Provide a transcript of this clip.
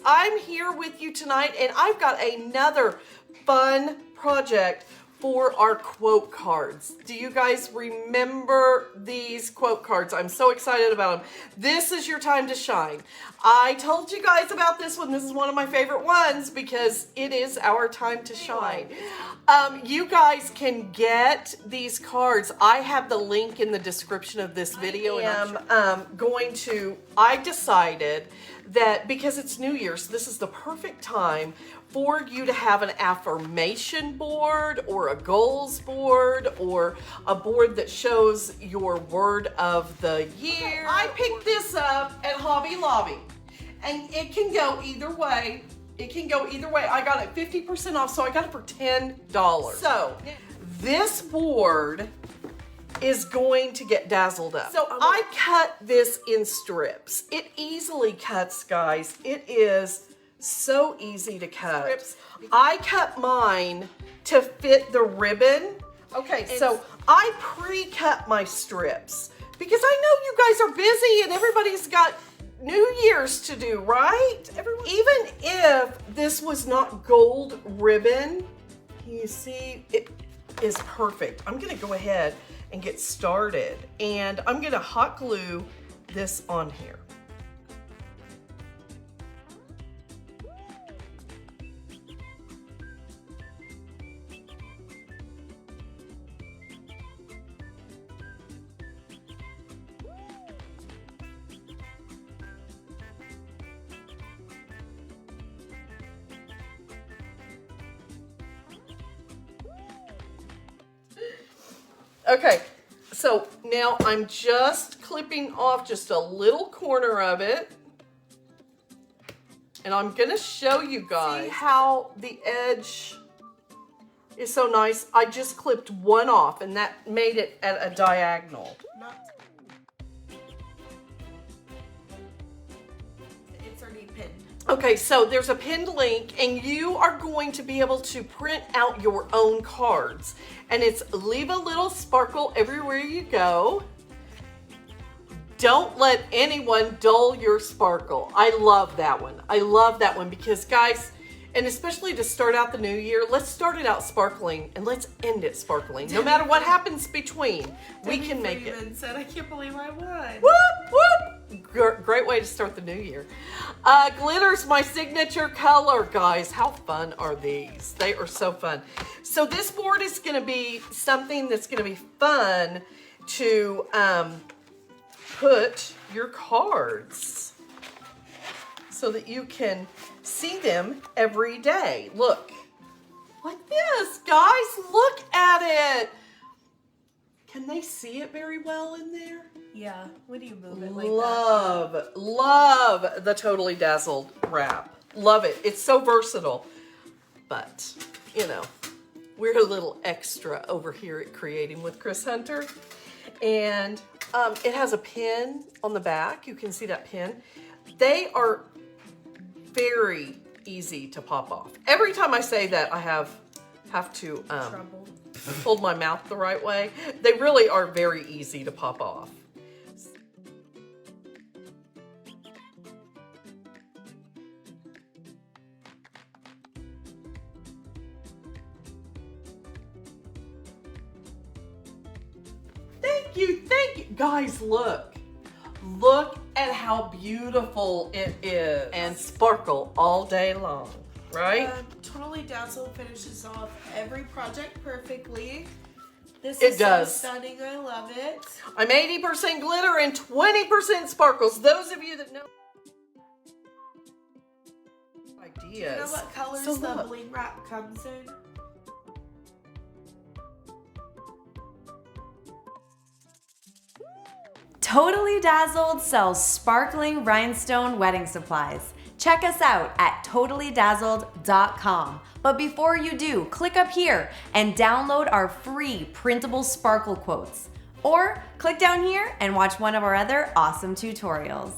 I'm here with you tonight, and I've got another fun project for our quote cards. Do you guys remember these quote cards? I'm so excited about them. This is your time to shine. I told you guys about this one. This is one of my favorite ones because it is our time to shine. You guys can get these cards. I have the link in the description of this video. I decided that because it's New Year's, this is the perfect time for you to have an affirmation board or a goals board or a board that shows your word of the year. I picked this up at Hobby Lobby, and it can go either way. It can go either way. I got it 50% off, so I got it for $10. So this board is going to get dazzled up. So I cut this in strips. It easily cuts, guys. It is so easy to cut. I cut mine to fit the ribbon. Okay, so I pre-cut my strips because I know you guys are busy and everybody's got New Year's to do, right? Even if this was not gold ribbon, you see, it is perfect. I'm gonna go ahead and get started, and I'm gonna hot glue this on here. Okay, so now I'm just clipping off just a little corner of it. And I'm gonna show you guys how the edge is so nice. I just clipped one off and that made it at a diagonal. It's already pinned. Okay, so there's a pinned link and you are going to be able to print out your own cards. And it's leave a little sparkle everywhere you go. Don't let anyone dull your sparkle. I love that one. I love that one because guys, and especially to start out the new year, let's start it out sparkling and let's end it sparkling. No matter what happens between, we can make it. Said, I can't believe I won. Whoop, whoop. Great way to start the new year. Glitter's my signature color, guys. How fun are these? They are so fun. So this board is going to be something that's going to be fun to put your cards so that you can see them every day. Look, like this, guys. Look at it. Can they see it very well in there? Yeah, when do you move it like that? Love the Totally Dazzled wrap. Love it. It's so versatile. But, you know, we're a little extra over here at Creating with Kris Hunter. And it has a pin on the back. You can see that pin. They are very easy to pop off. Every time I say that, I have to hold my mouth the right way. They really are very easy to pop off. Thank you. Guys, look. Look at how beautiful it is. And sparkle all day long, right? Totally Dazzled finishes off every project perfectly. This is so stunning. I love it. I'm 80% glitter and 20% sparkles. Those of you that know ideas. Do you know what colors the Bling Wrap comes in? Totally Dazzled sells sparkling rhinestone wedding supplies. Check us out at totallydazzled.com. But before you do, click up here and download our free Printable Sparkle Quotes. Or click down here and watch one of our other awesome tutorials.